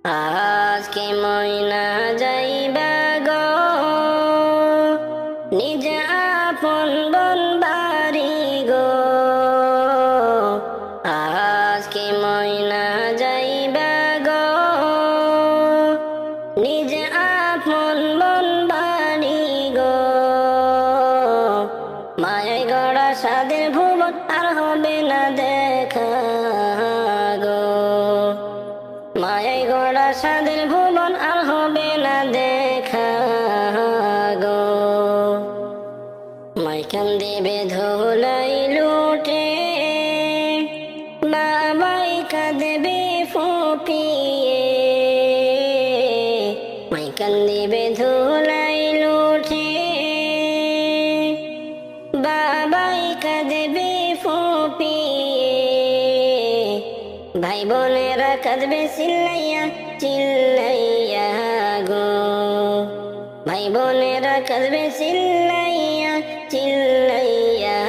আজকে ময়না যাইবা গো নিজ আপন বন বাড়ি গো। আজকে ময়না যাইবা গো নিজ আপন বন বাড়ি গো। মায়ায় গড়া সাদের ভুবন আর হবে না দেখা গো। মায়ায় গড়া সাদের ভুবন আর হবে না দেখা গো। মাইখান দেবে ধোলাই লুটে বাবাই কাঁদবে ফুপিয়ে। মাইখান দেবে ধোলাই লুটে বাবাই কাঁদবে ফুপিয়ে। ভাই বোনেরা কাঁদবে চিল্লাইয়া চিল্লাইয়া গো। ভাই বোনেরা কাঁদবে চিল্লাইয়া চিল্লাইয়া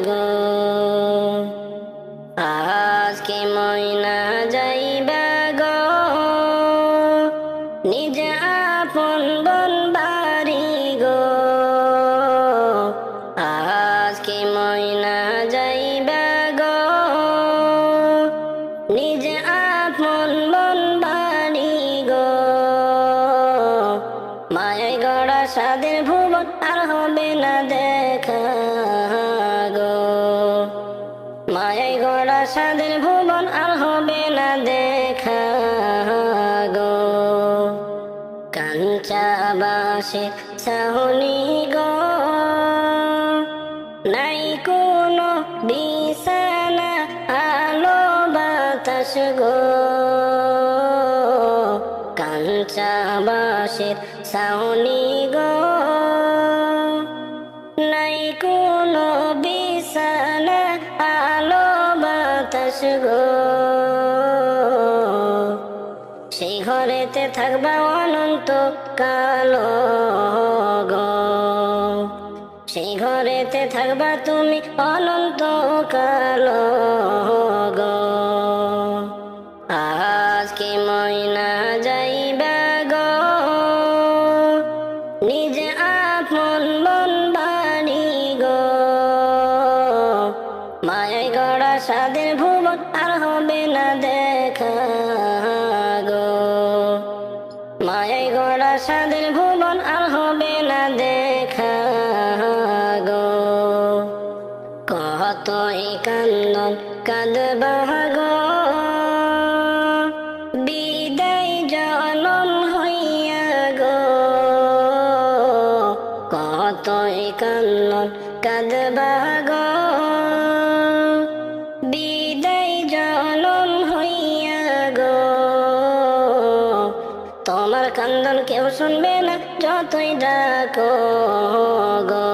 গো। আজকে ময়না যাইবা গো নিজ আপন বন বাড়ি গো। আজকে ময়না যাইবা গো নিজ আপন বন বাড়ি গো। মায়ায় গড়া সাদের ভুবন আর হবে না দেখা গো। মায়ায় গড়া সাদের ভুবন আর হবে না দেখা গো। কাঞ্চা বাসে ছাউনি গো নাই কোনো বিছানা আলো বাতাস গো। কাঞ্চা বাসের ছাউনি গো নাই কোনো বিছানা আলো বাতাস গো। সেই ঘরেতে থাকবা অনন্ত কাল গো। সেই ঘরেতে থাকবা তুমি অনন্ত কাল গো। আজকে ময়না যাইবা গো নিজ আপন বন বাড়ি গো। মায়ায় গড়া সাদের ভুবন আর হবে না দেখা গো। মায়ায় গড়া সাদের ভুবন আর হবে না দেখা গো। কতই কান্দন কাঁদবা গো বিদায় জনম হইয়া গো। কতই কান্দন কাঁদবা গো বিদায় জনম হইয়া গো। তোমার কান্দন কেউ শুনবে না যতই ডাকো গো।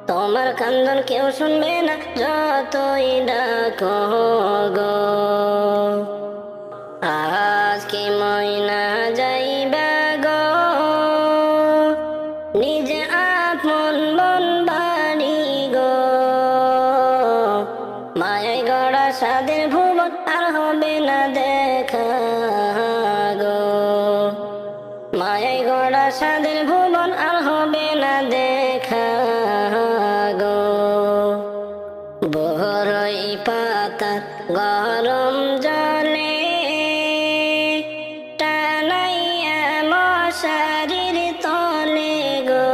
তোমার কান্দন কেউ শুনবে না যতই ডাকো গো। আজকে ময়না যাইবা গো নিজ আপন বন বাড়ি গো। মায়ায় গড়া সাদের ভুবন আর হবে না দেখা গো। মায়ায় গড়া সাদের ভুবন আর হবে না দেখা গো। বরই পাতার গরম জলে টানাইয়া মশারির তলে গো।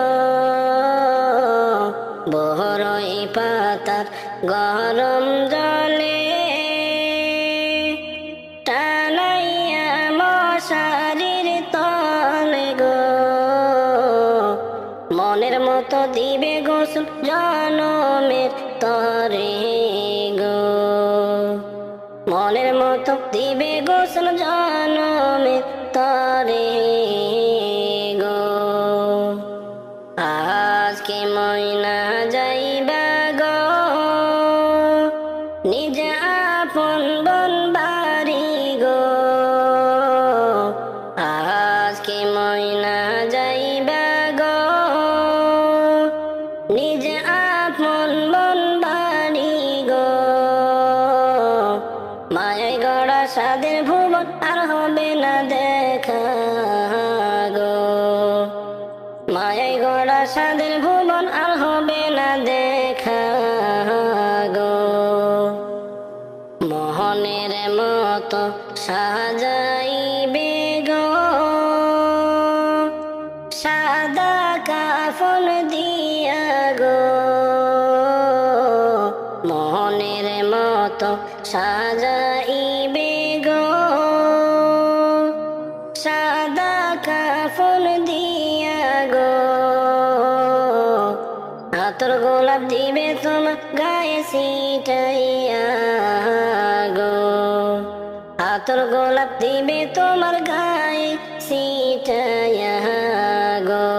বরই পাতার গরম জলে টানাইয়া মশারির তলে গো। মনের মতো দিবে গোসল জনমের তরে গো। মনের মতো দিবে গোসল জনমের তরে গো। আজকে ময়না যাইবা গো নিজ আপন বন বাড়ি গো। আজকে ময়না যাইবা গো নিজ আপন বন বাড়ি গো। মায়ায় গড়া সাদের ভুবন আর হবে না দেখা গো। মায়াই গড়া সাদের ভুবন আর হবে না দেখা গো। মোহনের মতো সাজাইবে গো সাদা কাফন দিয়া গো। মোহনের মতো সাজাইবে গো সাদা কাফন দিয়া গো। আতর গোলাপ দিবে তোমার গায়ে ছিটাইয়া গো। আতর গোলাপ দিবে তোমার গায়ে ছিটাইয়া গো।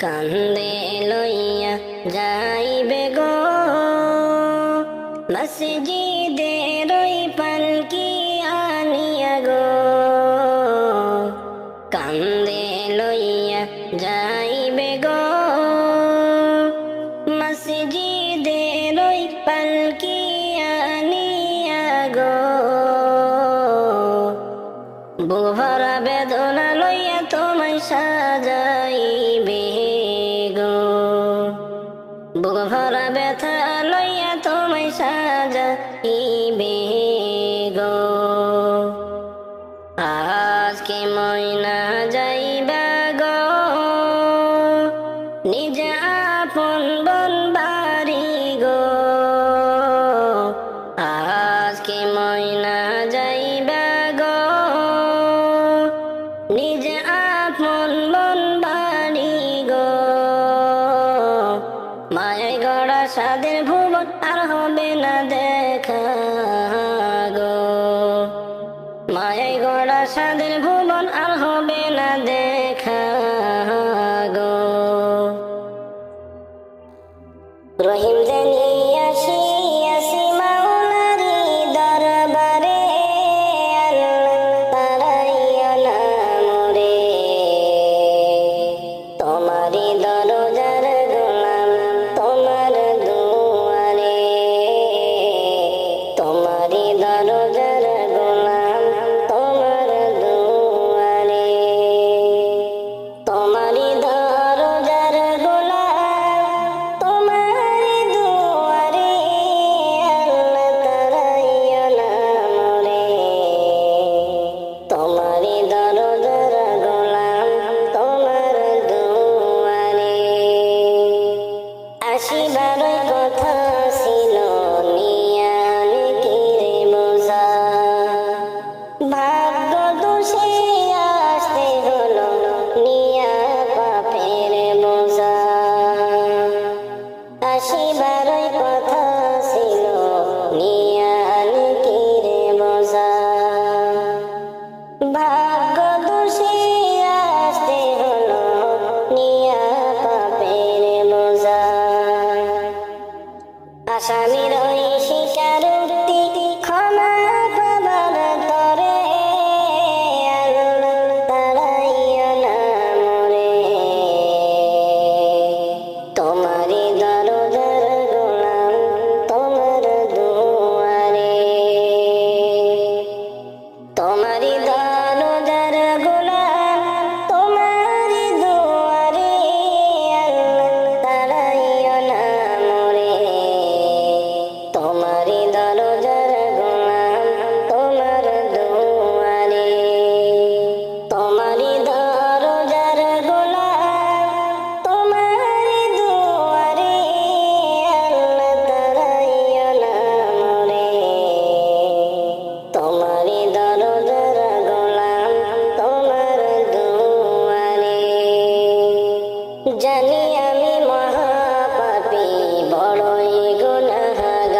কান্দে লইয়া যাইবে গো মসজিদের ওই পালকি আনিয়া গো। কান্দে লইয়া যাইবে গো মসজিদের ওই পালকি আনিয়া গো। বুক ভরা বেদনা লইয়া তোমায় সাজাইবে গো। বুক ভরা ব্যথা লইয়া তোমায় সাজাইবে গো। আজকে ময়না যাইবা গো নিজ আপন বন বাড়ি গো। আজকে ময়না যাইবা গো নিজ আপন বন বাড়ি গো। মায়াই গড়া সাদের ভুবন আর হবে না দেখা গো। মায়াই গড়া সাদের ভুবন আর হবে না দেখা গো। রহিম জানি আসি আসি মাওলারি দরবারে আল্লাহ তারাইয়া না মোরে। তোমারি দরজার গোলাম তোমার দুয়ারে। তোমারি দরজার গোলাম তোমার দুয়ারে। তোমারি দরজার গোলাম তোমারি দুয়ারে আল্লাহ তারাইয়া না মোরে। তোমারি দরজার গোলাম তোমার দুয়ারে। আসিবারই কথা ছিল নিয়ান কিরে বোঝা। ভাগ্য দোষে আসতে হলো নিয়া পাপের বোঝা। আসিবারই কথা ছিল নিয়ান কিরে বোঝা। ভাগ্য দোষে আসতে হলো নিয়া পাপের বোঝা। আসামির ওই স্বীকারোক্তি ক্ষমা পাবার তরে আল্লাহ তারাইয়া না মোরে। তোমারি দরজার গোলাম তোমার দুয়ারে। তোমারি দরজার গোলাম তোমারি দুয়ারে আল্লাহ তারাইয়া না মোরে। তোমারি দরজার গোলাম তোমার দুয়ারে। তোমারি দরজার গোলাম তোমারি দুয়ারে আল্লাহ তারাইয়া না মোরে। তোমারি দরজার গোলাম তোমার দুয়ারে। জানি আমি মহাপাপী বড়ই গুনাহগার।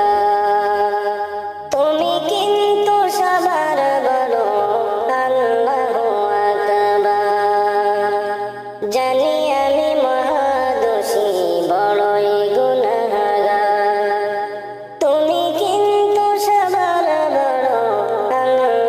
তুমি কিন্তু সবার বড় আল্লাহু আকবার। জানি আমি মহাদোষী বড়ই গুনাহগার। তুমি কিন্তু সবার বড় আল্লাহু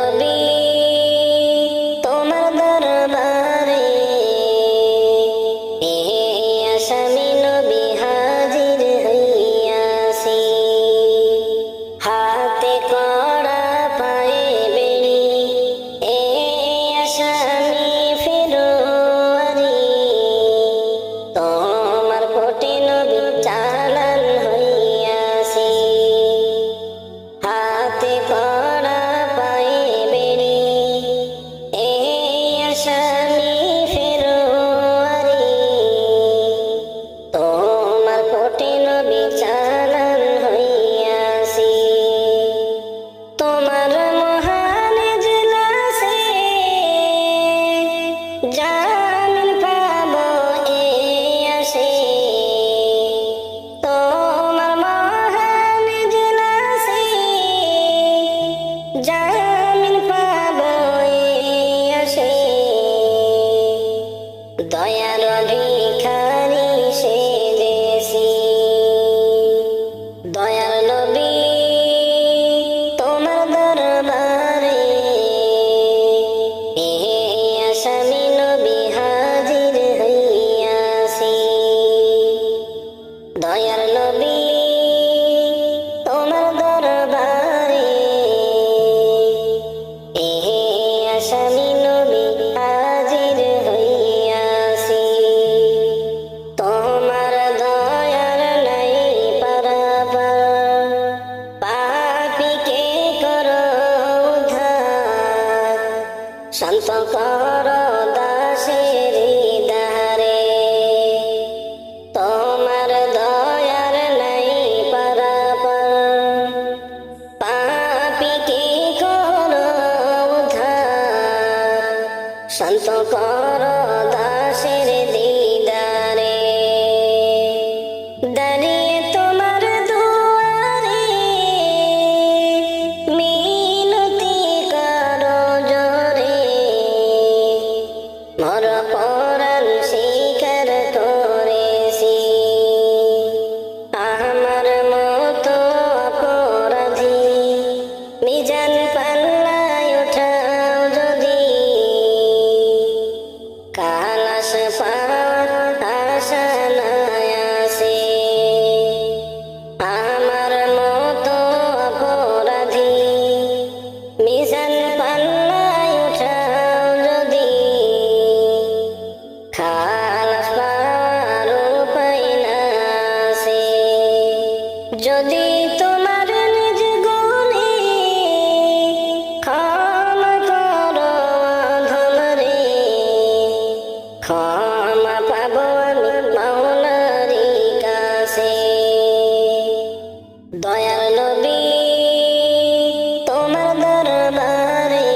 নবী তোমার দরবারে এ আসামি নবী হাজির হইয়াছি হাতে কড়া পায়ে বেড়ি এ আসামি ফেরোয়ারি তোমার কোটে নবী চালান হইয়াছি হাতে কড়া পায়ে বেড়ি এ আসামি ফেরোয়ারি তোমার কোটে নবী চালান হইয়াছি তোমার মহান ইজলাসে জামিন পাবো এ আসে তোমার মহান ইজলাসে জামিন পাবো এ আসে দয়ার ভিখারি সেজেছি দয়ার নবী তোমার দরবারে এ আসামি নবী হাজির হইয়াছি দয়ার নবী তোমার দরবারে এ আসামি নবী হাজির হইয়াছি তোমার দয়ার নাই পারাবার পাপীকে করো উদ্ধার শান্ত করো দাসের হৃদয়ে তোমার দয়ার নাই পারাবার পাপীকে করো উদ্ধার শান্ত করো দাসের দিদারে দাঁড়িয়ে তোমার দুয়ারে মিনতি করো জোরে মর পরাণ স্বীকার করেছি আমার মতো অপরাধী মিজান পাল্লায় উঠাও যদি কালাস পাওয়ার আশা নাই আছে আমার মতো অপরাধী মিজান পাল্লায় উঠাও যদি খালাস পাওয়ার উপায় না আছে যদি তোমার নিজ গুণে ক্ষমা করো অধমরে ক্ষমা পাবো আমি মাওলারি কাছে দয়াল নবী তোমার দরবারে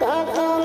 কত